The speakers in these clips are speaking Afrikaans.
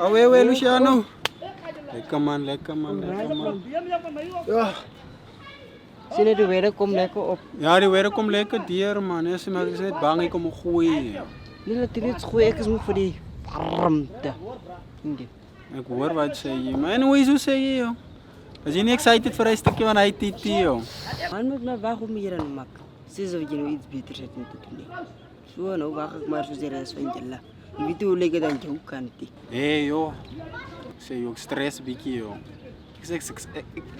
Awee, Luciano. Lekker man. Ja. Sien jy die weer kom lekker op. Ja, die weer kom lekker deur man. Ek is net bang ek kom gooi. Nee, natuurlik gooi ek is moeg vir die warmte. Ek hoor wat sê jy. Maar hoe sê jy joh? As jy nie excited vir 'n stukkie van hy TT joh. Man moet nou wag om hier aan maak. Sies of jy nou iets beter het om te doen. So nou wag ek maar soos die res van julle. Jy weet hoe lekker dan jou kantie. Hey joh. Sê jy stress bietjie joh.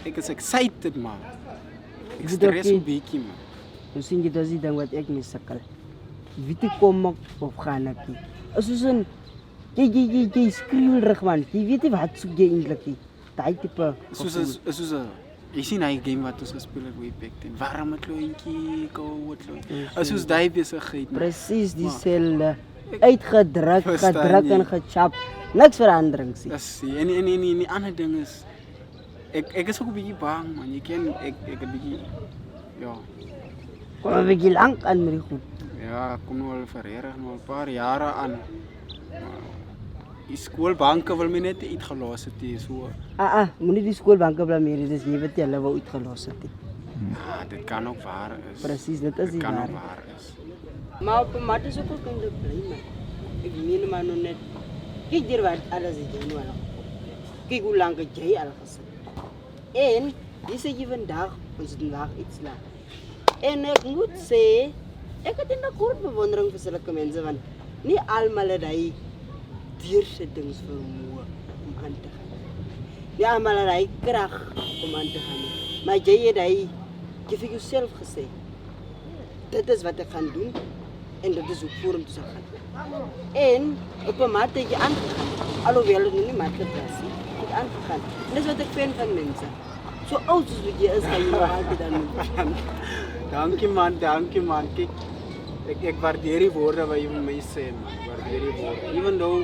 Ek is excited man. Ek stress 'n bietjie man. Nou sien jy dis die ding wat ek mis sukkel. Weet jy kom ek of gaan ek nie. As ons in jy skreeuwerig man. Jy weet nie wat soek jy eintlik nie. Daai tipe soos jy sien hy game wat ons gespeel het way back then. Warm het loentjie, koud loentjie. Soos daai besigheid. Presies dieselfde. Uitgedruk en gechap. Niks veranderings nie. Dis en die ander ding is ek is ook 'n bietjie bang man. Jy ken ek 'n bietjie ja. Kom 'n bietjie lank aan met die goed. Ja, kom nou al verreg nou 'n paar jare aan. Die skoolbanke wil my net uitgelos het hier so. Moenie die skoolbanke blameer, dis jy wat hulle wou uitgelos het. Ja, dit kan ook waar is. Presies, dit is die waar is. Maar op 'n mate is ook kan jy bly man. Ek meen maar nou net. Kyk hier wat alles is jy nou al. Kyk hoe lank het jy al gesit. En dis jy vandag ons het vandag iets laat. En ek moet sê ek het 'n groot bewondering vir sulke mense want nie almal het hy deursettingsvermoë om aan te gaan. Ja, maar hy krag om aan te gaan. Maar jy het hy vir jouself gesê. Dit is wat ek gaan doen en dit is hoe voor om te gaan. En op 'n mate het jy aangegaan. Alhoewel dit nie maklik was nie. Jy het aangegaan. Dis wat ek vind van mense. So oud soos wat jy is, gaan jy maar altyd dan doen. Dankie man. Kyk, ek waardeer die woorde wat jy vir my sê man. Waardeer die woorde. Even though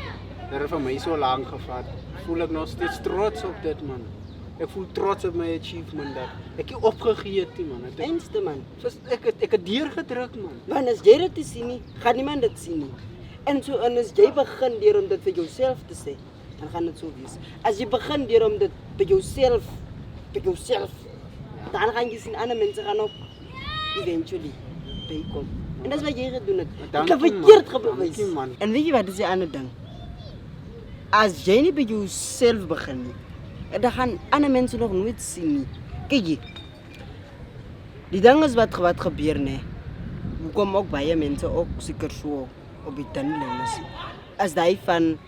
dit het vir my so lank gevat, voel ek nog steeds trots op dit man. Ek voel trots op my achievement dat ek het opgegee het man. Einste man. Ek het deurgedruk man. Want as jy dit sien nie, gaan niemand dit sien nie. En as jy begin deur om dit vir jouself te sê, dan gaan dit so wees. As jy begin deur om dit vir jouself, dan gaan jy sien ander mense gaan ook eventually bykom. En dis wat jy gedoen het. Ek het verkeerd gebewys. En weet jy wat is die ander ding? As jy nie by jouself begin nie, dan gaan ander mense nog nooit sien nie. Kyk jy. Die ding is wat gebeur nê. Hoekom ook baie mense ook seker so op die tinlyn is. As daai van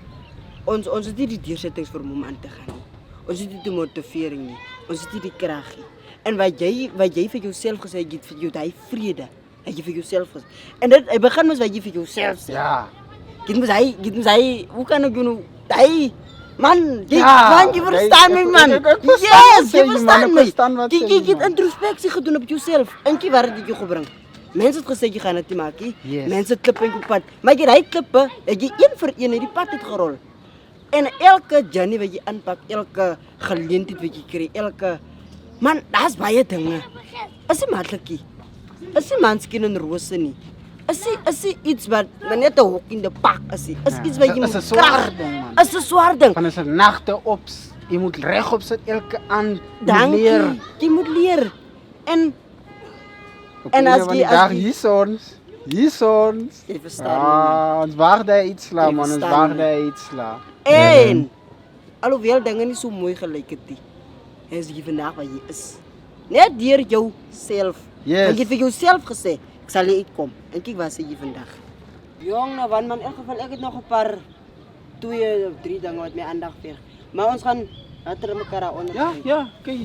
ons het nie die deursettingsvermoë om aan te gaan nie. Ons het nie die motivering nie. Ons het nie die krag nie. En wat jy vir jouself gesê het, jy vir jou daai vrede, het jy vir jouself gesê. En dit hy begin mos wat jy vir jouself sê. Ja. Dit moet hy, hoe kan ek nou daai man, jy verstaan my man. Yes, jy verstaan my. Jy het introspeksie gedoen op jouself. En jy waar het jy gebring? Mense het gesê jy gaan dit maak nie. Mense het klippe op pad. Maar jy ry klippe, het jy een vir een hierdie pad uitgerol. En elke journey wat jy aanpak, elke geleentheid wat jy kry, elke man, daar's baie dinge. Is nie maklikie. Is nie manskien en rose nie. Is iets wat net 'n hok in die pak is. Is iets wat jy moet swaar ding man. Is 'n swaar ding. Van is 'n nagte op. Jy moet regop sit elke aand leer. Jy moet leer. En as jy hier ons. Jy verstaan. Ons wagte iets sla man, ons wagte iets sla. En alhoewel dinge nie so mooi gelyk het nie. Is jy vandag wat jy is. Net deur jouself. Yes. Want jy vir jouself gesê, ek sal uitkom. En kyk wat sê jy vandag. Jong, nou want man, in elk geval ek het nog 'n paar 2 of 3 dinge wat my aandag veeg. Maar ons gaan later mekaar daaronder. Ja, kyk.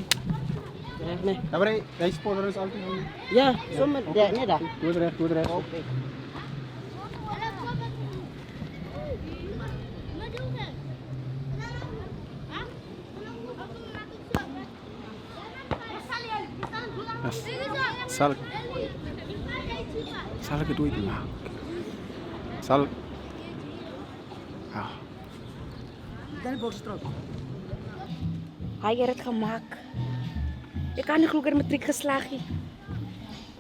Reg nee. Ja, maar hy spoiler is altyd aan. Ja, sommer net daar. Goed reg. Okay. Sal ek dit ooit maak? Sal Delborsstraat. Hy het dit gemaak. Ek kan nie glo ek het matriek geslaag nie.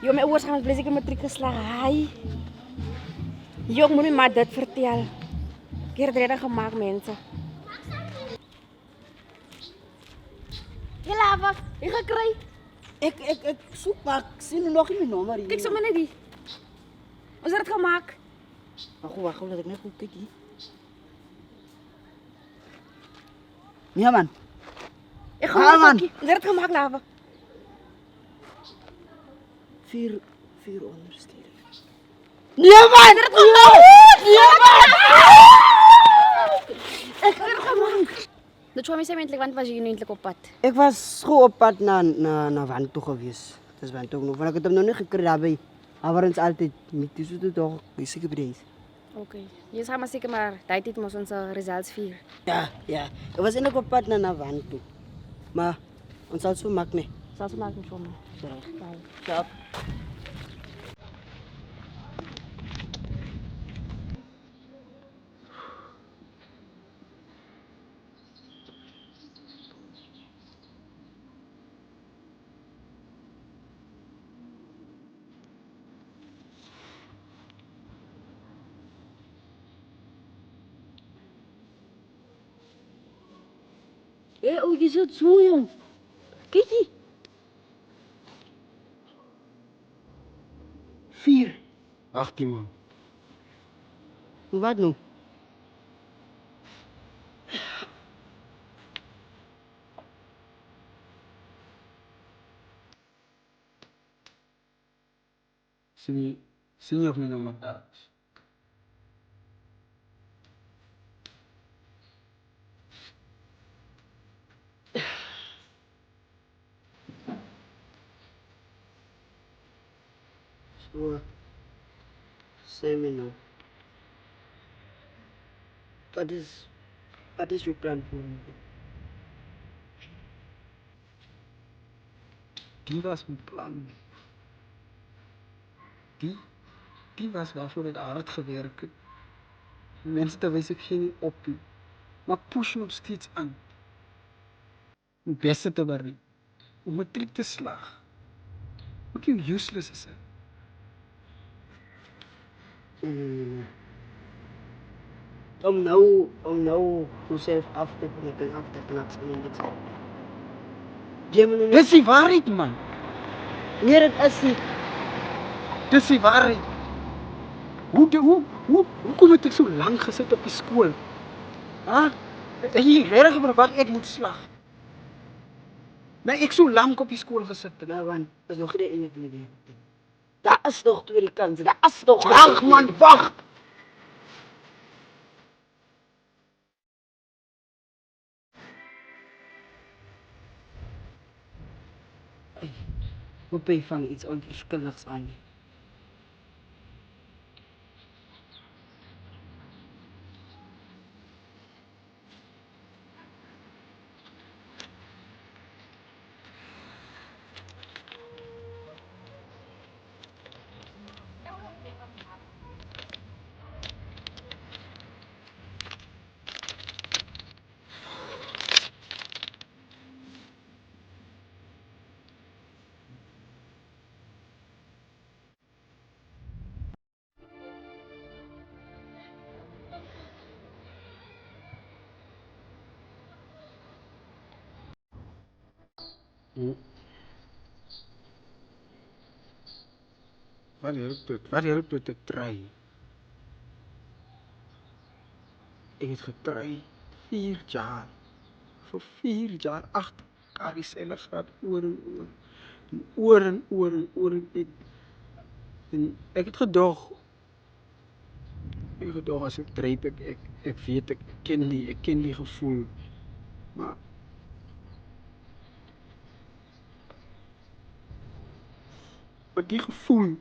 Jo, my ouers gaan blys ek het matriek geslaag. Hy. Jo, ek moet my maar dit vertel. Ek het dit gemaak mense. Jy lava, jy gekry. Ek soek maar ek sien nog nie my nommer hier. Kyk sommer net die. Ons het dit gemaak. Wag, laat ek net goed kyk hier. Nee man. Ek Ja, gaan man. kyk. Ons het dit gemaak lava. 4 onderstuur. Nee man. Dit gemaak. Nee man. Ek het dit gemaak. Dit was my se eintlik want was jy eintlik op pad. Ek was gewoon op pad na Wand toe gewees. Dis Wand toe nog, want ek het hom nog nie gekry daarby. Maar ons altyd met dis toe toch, dis seker by die. Okay. Jy gaan maar seker maar tyd mos ons results vier. Ja. Ek was eintlik op pad na Wand toe. Maar ons sal so maak nee. Sal se maak nie sommer. Reg. Bye. Ja. Je zit zo jong. Kijk hier. 4. 18 man. Wat nou? Sien jy of my nommer daar is? So. Sê my nou. Wat is jou plan voor my? Die was mijn plan. Die was waarvoor het hard gewerkt het. Mensen, daar wist ik geen op. Maar push nog steeds aan. Om het beste te worden. Om matriek te slagen. Ook hoe useless is het. Om nou jezelf af te knatsen in dit. Dit is die waarheid, man. Nee, dat is niet. Dit is die waarheid. Hoe kom het ik zo lang gezet op die school? Huh? En je erg maar wat ik moet slag. Nee, ik zo lang op die school gezet. Nou, man, dat is nog geen ene idee. Dat is nog tweede kans. Dat is nog. Wacht, man, wacht. Hoop je van iets onverschilligs aan. Wat helpt het? Wat helpt het te try? Ik heb getry 4 jaar. Voor 4 jaar achter elkaar dieselfde gehad oor en oor. En oor en oor en oor. En ek het gedog. As ek dryp, ek weet ek ken die gevoel. Maar die gevoel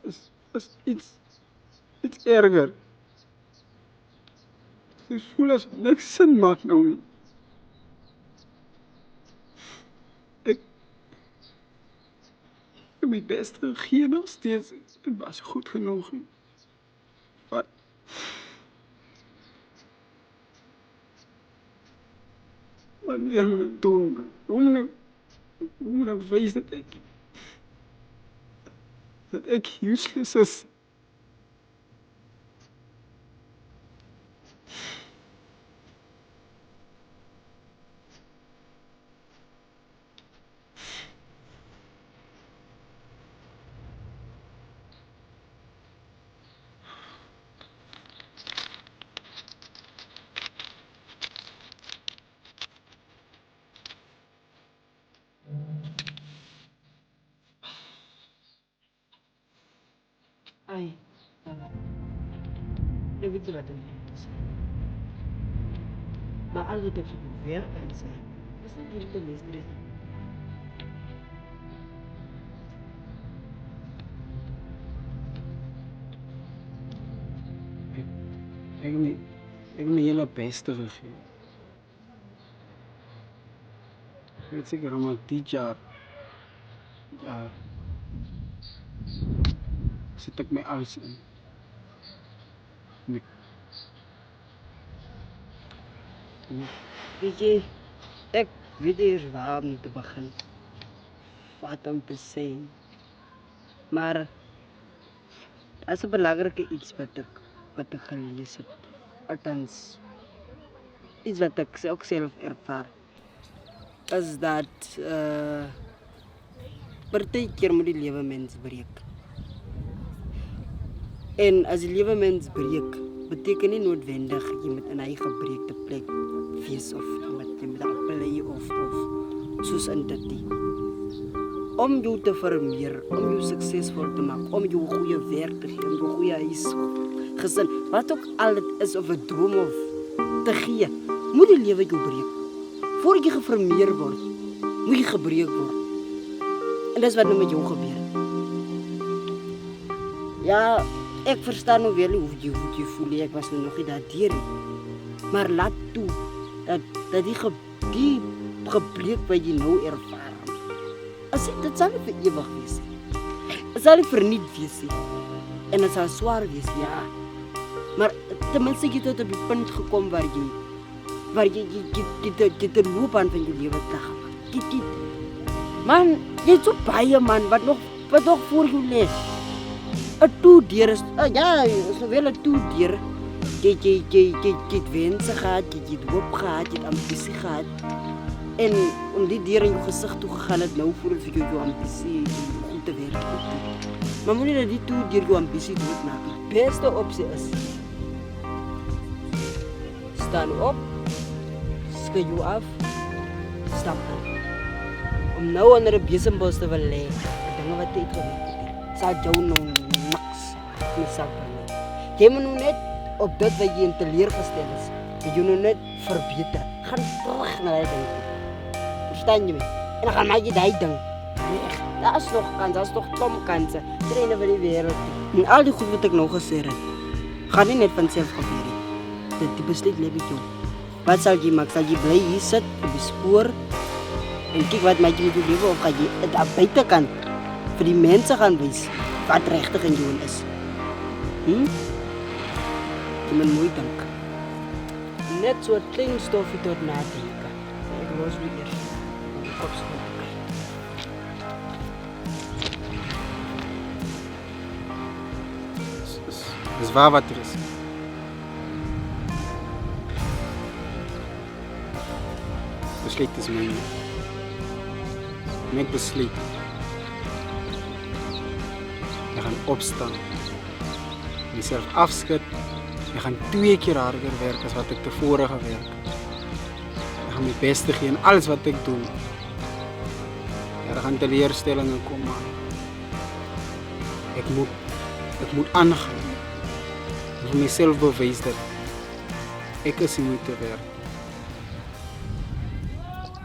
is iets erger. Ik voel als het niks zin maakt nou niet. Ik heb mijn best gegeven nog steeds. Het was goed genoeg. Wat wanneer moet ik doen? Hoe moet ik wijzen dat ik useless is? Ik weet niet wat het is. Maar als het even weer kan zijn, is het niet de meeste. Ik heb mijn hele beste gegeven. Ik weet zeker, maar dit jaar zit ik met alles in. Weet je, ik weet eerst waar om te beginnen. Wat om te zijn. Maar dat is een belangrijke iets wat ik gelezen heb. Althans, iets wat ik ook zelf ervaar. Is dat partykeer moet die lewe mens breek. En as die lewe mens breek, beteken nie noodwendig jy moet in 'n gebreekte plek wees of jy moet daar bly of soos in dit nie. Om jou te vermeer, om jou suksesvol te maak, om jou goeie werk te gee, om jou goeie huis, gesin, wat ook al dit is of 'n droom of te gee, moet die lewe jou breek. Voordat jy gevermeer word, moet jy gebreek word. En dis wat nou met jou gebeur. Ja, ek verstaan nou wel hoe jy voel, ek was nou nog nie daardeur nie. Maar laat toe, dat die gebreek wat jy nou ervaar, dit sal nie vir ewig wees. Het sal nie verniet wees nie. En het sal zwaar wees, ja. Maar tenminste jy tot op die punt gekom waar jy die loopbaan van jou lewe te gaan. Man, jy het so baie man, wat nog voor jou lê. 'n toedeur is, ja, is wel 'n toedeur. Jy het wense gehad, jy het hoop gehad, jy het ambisie gehad. En om die deur in jou gesig toe gegaan het, nou voel vir jou ambisie goed te werk. Maar moenie dat die toedeur jou ambisie doodmaak. Die beste opsie is, staan op, skei jou af, stap aan. Om nou onder 'n besembos te wil lê, dinge wat jy gedoen sal jou nou niks nie sal bring. Jy moet nou net op dit wat jy in teleurgestel is, jy nou net verbeter. Gaan terug na die ding toe. Verstaan jy my? En dan gaan maak jy die ding. Reg, daar is nog kans, daar is nog klomp kanse. Traine vir die wêreld. En al die goed wat ek nou gesê het, gaan nie net van self gebeur nie. Dit besluit lê by jou. Wat sal jy maak? Sal jy bly hier sit op die spoor en kyk wat maak jy met jou lewe, of gaan jy dit aan buitekant vir die mense gaan wys wat regtig in jou is? Jy moet mooi dink. Net so 'n klein stofie tot nadenken. Ek los weer eers die kop skoon. Dis waar wat er is. Besluit is myne. En ek besluit. Ek gaan opstaan. Myself afskud. Ek gaan 2 keer harder werk as wat ek tevore gewerk het. Ek gaan my beste gee in alles wat ek doen. Ja, daar gaan teleurstellingen kom, maar ek moet aangaan. Vir myself bewys dat ek is die moeite werd.